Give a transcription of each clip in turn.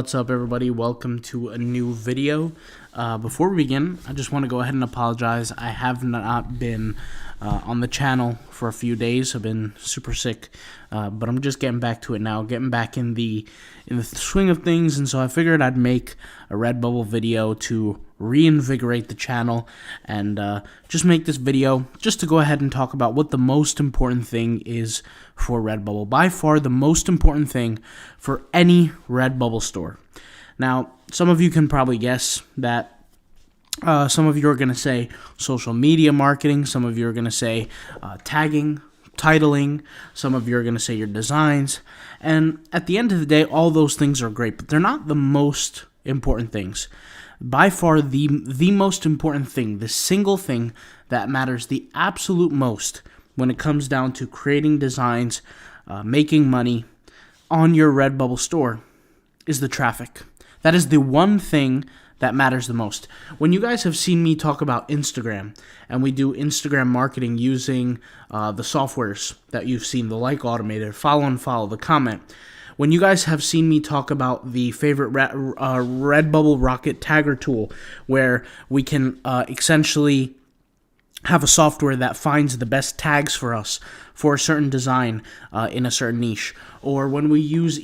What's up, everybody? Welcome to a new video. Before we begin, I just want to go ahead and apologize. I have not been on the channel for a few days. I've been super sick, but I'm just getting back to it now, getting back in the swing of things, and so I figured I'd make a Redbubble video to reinvigorate the channel and just make this video just to go ahead and talk about what the most important thing is for Redbubble. By far the most important thing for any Redbubble store. Now, some of you can probably guess that some of you are going to say social media marketing, some of you are going to say tagging, titling, some of you are going to say your designs, and at the end of the day, all those things are great, but they're not the most important things. By far, the most important thing, the single thing that matters the absolute most when it comes down to creating designs, making money on your Redbubble store is the traffic. That is the one thing that matters the most. When you guys have seen me talk about Instagram, and we do Instagram marketing using the softwares that you've seen, the Like Automated, Follow and Follow, the Comment, when you guys have seen me talk about the favorite Redbubble Rocket Tagger tool, where we can essentially have a software that finds the best tags for us for a certain design in a certain niche, or when we use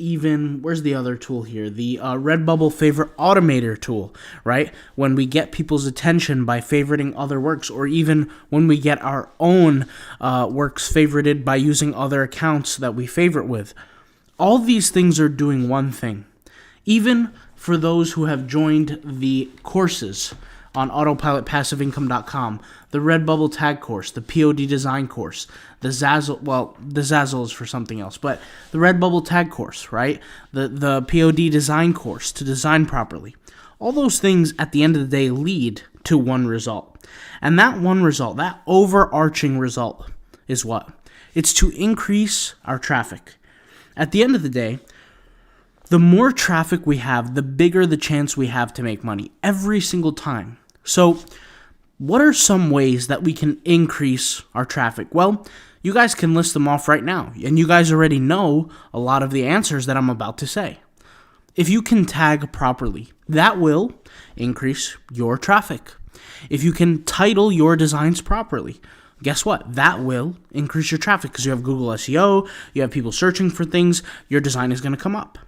where's the other tool here? The Redbubble Favorite Automator tool, right? When we get people's attention by favoriting other works, or even when we get our own works favorited by using other accounts that we favorite with. All these things are doing one thing. Even for those who have joined the courses on autopilotpassiveincome.com, the Redbubble Tag course, the POD Design course, the Zazzle is for something else, but the Redbubble Tag course, right? The POD Design course to design properly. All those things at the end of the day lead to one result. And that one result, that overarching result is what? It's to increase our traffic. At the end of the day, the more traffic we have, the bigger the chance we have to make money every single time. So, what are some ways that we can increase our traffic? Well, you guys can list them off right now, and you guys already know a lot of the answers that I'm about to say. If you can tag properly, that will increase your traffic. If you can title your designs properly, guess what? That will increase your traffic because you have Google SEO, you have people searching for things, your design is going to come up.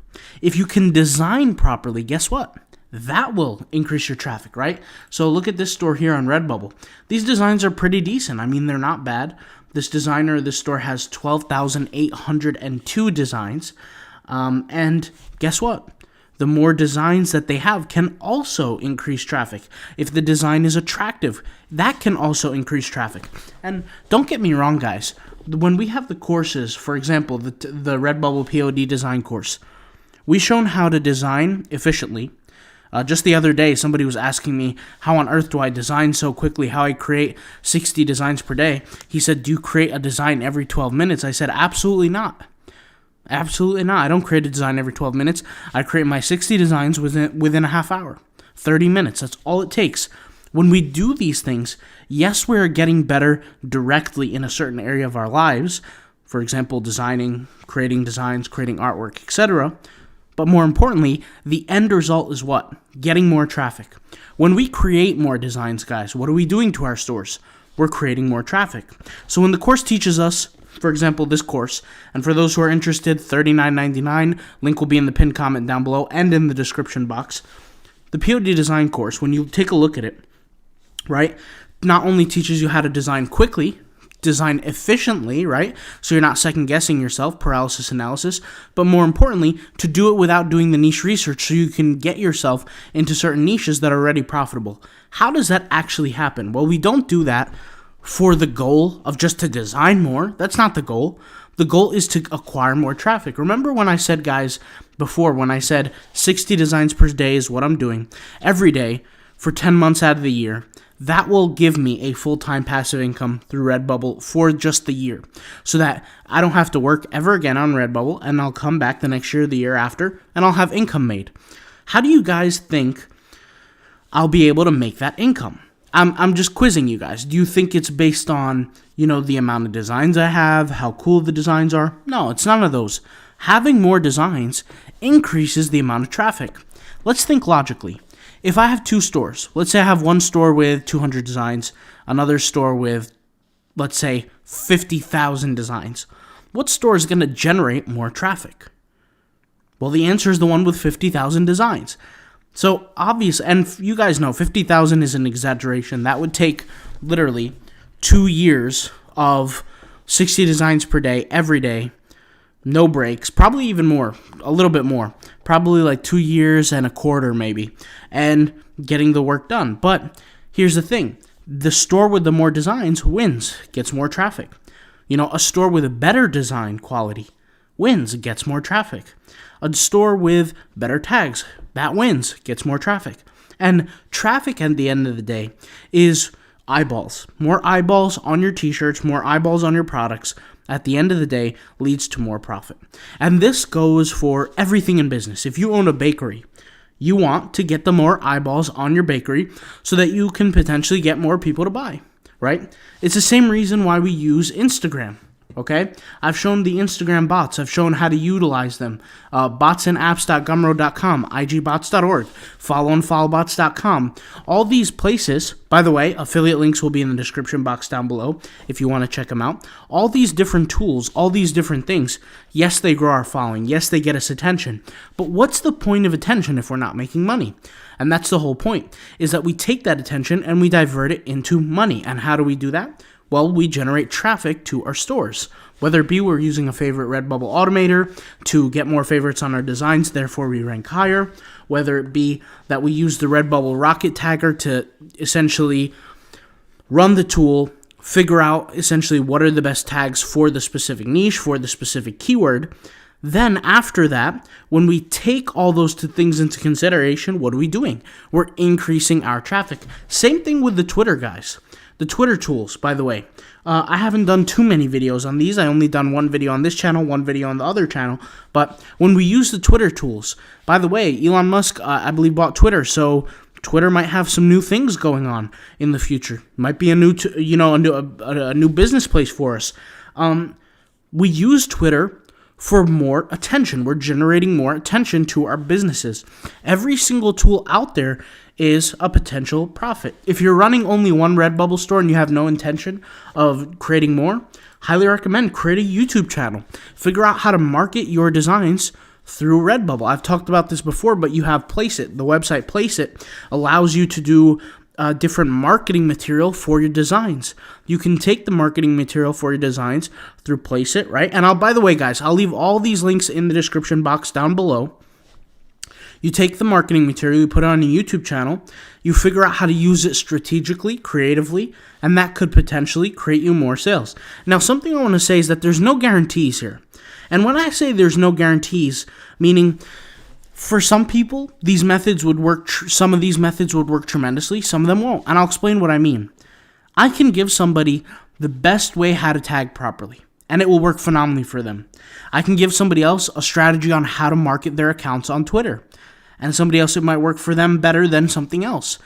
If you can design properly, guess what? That will increase your traffic, right? So look at this store here on Redbubble. These designs are pretty decent. I mean, they're not bad. This store has 12,802 designs. And guess what? The more designs that they have can also increase traffic. If the design is attractive, that can also increase traffic. And don't get me wrong, guys. When we have the courses, for example, the Redbubble POD Design course, we've shown how to design efficiently. Just the other day, somebody was asking me, how on earth do I design so quickly, how I create 60 designs per day? He said, do you create a design every 12 minutes? I said, absolutely not. Absolutely not. I don't create a design every 12 minutes. I create my 60 designs within a half hour, 30 minutes. That's all it takes. When we do these things, yes, we're getting better directly in a certain area of our lives. For example, designing, creating designs, creating artwork, etc. But more importantly, the end result is what? Getting more traffic. When we create more designs, guys, what are we doing to our stores? We're creating more traffic. So when the course teaches us, for example, this course, and for those who are interested, $39.99, link will be in the pinned comment down below and in the description box. The POD Design course, when you take a look at it, right, not only teaches you how to design quickly, design efficiently, right, so you're not second guessing yourself, paralysis analysis, but more importantly, to do it without doing the niche research so you can get yourself into certain niches that are already profitable. How does that actually happen? Well, we don't do that for the goal of just to design more. That's not the goal. The goal is to acquire more traffic. Remember when I said, guys, before, when I said 60 designs per day is what I'm doing every day for 10 months out of the year, that will give me a full-time passive income through Redbubble for just the year, so that I don't have to work ever again on Redbubble, and I'll come back the next year, the year after, and I'll have income made. How do you guys think I'll be able to make that income? I'm just quizzing you guys. Do you think it's based on, the amount of designs I have, how cool the designs are? No, it's none of those. Having more designs increases the amount of traffic. Let's think logically. If I have two stores, let's say I have one store with 200 designs, another store with, let's say, 50,000 designs. What store is going to generate more traffic? Well, the answer is the one with 50,000 designs. So obvious, and you guys know 50,000 is an exaggeration. That would take literally 2 years of 60 designs per day, every day, no breaks, probably even more, a little bit more, probably like 2 years and a quarter maybe, and getting the work done. But here's the thing. The store with the more designs wins, gets more traffic. You know, a store with a better design quality wins, gets more traffic. A store with better tags, that wins, gets more traffic. And traffic at the end of the day is eyeballs. More eyeballs on your t-shirts, more eyeballs on your products, at the end of the day leads to more profit. And this goes for everything in business. If you own a bakery, you want to get the more eyeballs on your bakery so that you can potentially get more people to buy, right? It's the same reason why we use Instagram. Okay, I've shown the Instagram bots. I've shown how to utilize them. Botsandapps.gumroad.com, igbots.org, followandfollowbots.com. All these places, by the way, affiliate links will be in the description box down below if you want to check them out. All these different tools, all these different things, yes, they grow our following. Yes, they get us attention. But what's the point of attention if we're not making money? And that's the whole point, is that we take that attention and we divert it into money. And how do we do that? Well, we generate traffic to our stores. Whether it be we're using a favorite Redbubble automator to get more favorites on our designs, therefore we rank higher. Whether it be that we use the Redbubble Rocket Tagger to essentially run the tool, figure out essentially what are the best tags for the specific niche, for the specific keyword. Then after that, when we take all those two things into consideration, what are we doing? We're increasing our traffic. Same thing with the Twitter guys. The Twitter tools, by the way. I haven't done too many videos on these. I only done one video on this channel, one video on the other channel. But when we use the Twitter tools, by the way, Elon Musk, I believe, bought Twitter. So Twitter might have some new things going on in the future. Might be a new, a new business place for us. We use Twitter for more attention. We're generating more attention to our businesses. Every single tool out there is a potential profit. If you're running only one Redbubble store and you have no intention of creating more, highly recommend create a YouTube channel. Figure out how to market your designs through Redbubble. I've talked about this before, but you have Placeit. The website Placeit allows you to do different marketing material for your designs. You can take the marketing material for your designs through Placeit, right? And by the way, guys, I'll leave all these links in the description box down below. You take the marketing material, you put it on a YouTube channel, you figure out how to use it strategically, creatively, and that could potentially create you more sales. Now, something I want to say is that there's no guarantees here. And when I say there's no guarantees, meaning for some people, these methods would work, some of these methods would work tremendously, some of them won't. And I'll explain what I mean. I can give somebody the best way how to tag properly, and it will work phenomenally for them. I can give somebody else a strategy on how to market their accounts on Twitter. And somebody else, it might work for them better than something else.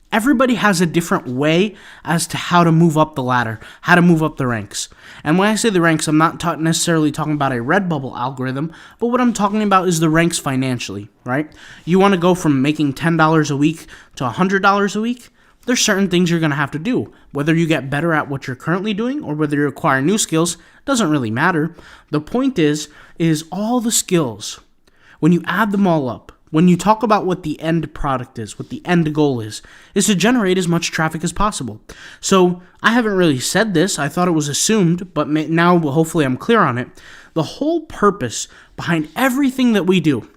Everybody has a different way as to how to move up the ladder, how to move up the ranks. And when I say the ranks, I'm not necessarily talking about a Redbubble algorithm, but what I'm talking about is the ranks financially, right? You want to go from making $10 a week to $100 a week? There's certain things you're going to have to do. Whether you get better at what you're currently doing or whether you acquire new skills doesn't really matter. The point is all the skills, when you add them all up, when you talk about what the end product is, what the end goal is to generate as much traffic as possible. So I haven't really said this. I thought it was assumed, but now hopefully I'm clear on it. The whole purpose behind everything that we do,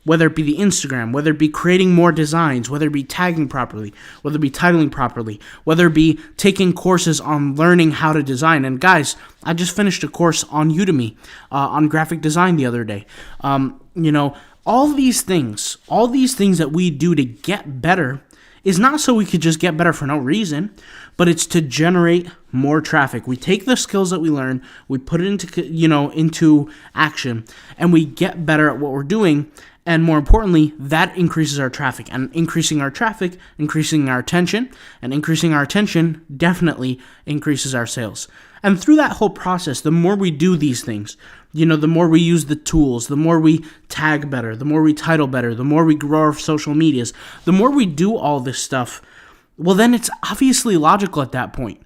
whether it be the Instagram, whether it be creating more designs, whether it be tagging properly, whether it be titling properly, whether it be taking courses on learning how to design. And guys, I just finished a course on Udemy on graphic design the other day. All these things that we do to get better is not so we could just get better for no reason, but it's to generate more traffic. We take the skills that we learn, we put it into action, and we get better at what we're doing. And more importantly, that increases our traffic. And increasing our traffic, increasing our attention, and increasing our attention definitely increases our sales. And through that whole process, the more we do these things, the more we use the tools, the more we tag better, the more we title better, the more we grow our social medias, the more we do all this stuff, well, then it's obviously logical at that point.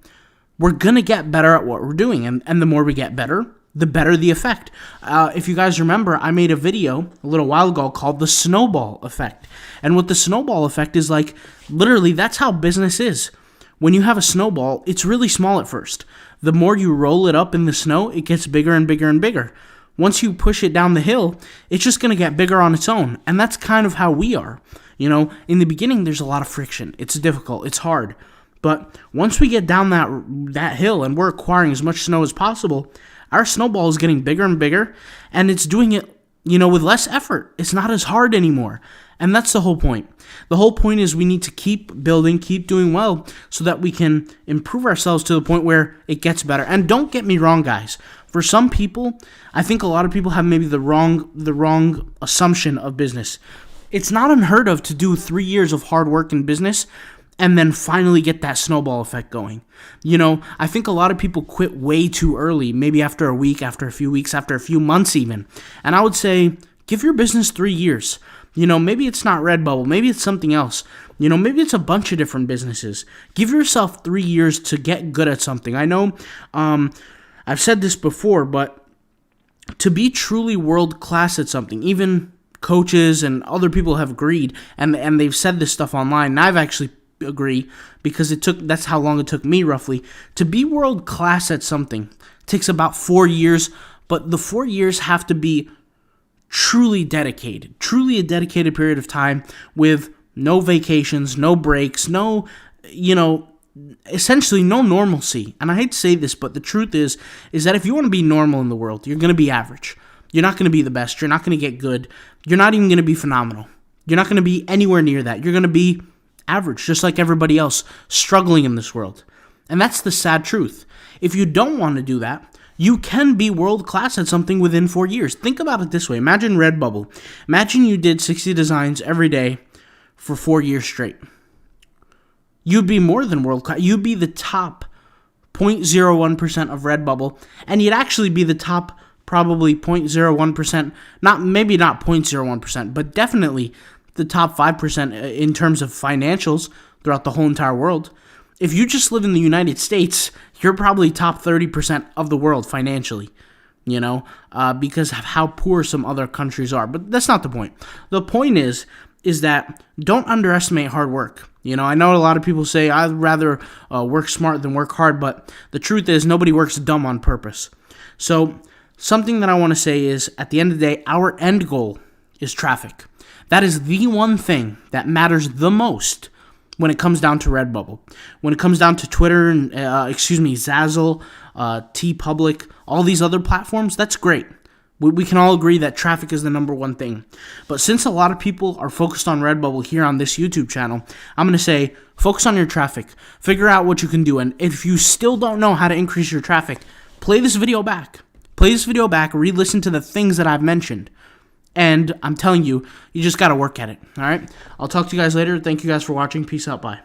We're going to get better at what we're doing. And the more we get better, the better the effect. If you guys remember, I made a video a little while ago called the snowball effect. And what the snowball effect is like, literally, that's how business is. When you have a snowball, it's really small at first. The more you roll it up in the snow, it gets bigger and bigger and bigger. Once you push it down the hill, it's just going to get bigger on its own. And that's kind of how we are. In the beginning, there's a lot of friction. It's difficult. It's hard. But once we get down that hill and we're acquiring as much snow as possible, our snowball is getting bigger and bigger, and it's doing it, with less effort. It's not as hard anymore. And that's the whole point. The whole point is we need to keep building, keep doing well, so that we can improve ourselves to the point where it gets better. And don't get me wrong, guys. For some people, I think a lot of people have maybe the wrong assumption of business. It's not unheard of to do 3 years of hard work in business and then finally get that snowball effect going. I think a lot of people quit way too early, maybe after a week, after a few weeks, after a few months even. And I would say, give your business 3 years. Maybe it's not Redbubble, maybe it's something else. Maybe it's a bunch of different businesses. Give yourself 3 years to get good at something. I know I've said this before, but to be truly world-class at something, even coaches and other people have agreed, and they've said this stuff online, and I've actually agree, because that's how long it took me roughly to be world class at something. It takes about 4 years, but the 4 years have to be truly a dedicated period of time with no vacations, no breaks, no, essentially no normalcy. And I hate to say this, but the truth is that if you want to be normal in the world, you're going to be average. You're not going to be the best. You're not going to get good. You're not even going to be phenomenal. You're not going to be anywhere near that. You're going to be average, just like everybody else struggling in this world. And that's the sad truth. If you don't want to do that, you can be world class at something within 4 years. Think about it this way. Imagine Redbubble. Imagine you did 60 designs every day for 4 years straight. You'd be more than world class. You'd be the top 0.01% of Redbubble, and you'd actually be the top probably 0.01%, maybe not 0.01%, but definitely the top 5% in terms of financials throughout the whole entire world. If you just live in the United States, you're probably top 30% of the world financially, because of how poor some other countries are. But that's not the point. The point is that don't underestimate hard work. I know a lot of people say I'd rather work smart than work hard, but the truth is nobody works dumb on purpose. So something that I want to say is, at the end of the day, our end goal is traffic. That is the one thing that matters the most when it comes down to Redbubble. When it comes down to Twitter and Zazzle, TeePublic, all these other platforms, that's great. We can all agree that traffic is the number one thing. But since a lot of people are focused on Redbubble here on this YouTube channel, I'm going to say focus on your traffic. Figure out what you can do. And if you still don't know how to increase your traffic, play this video back. Re-listen to the things that I've mentioned. And I'm telling you, you just got to work at it, all right? I'll talk to you guys later. Thank you guys for watching. Peace out. Bye.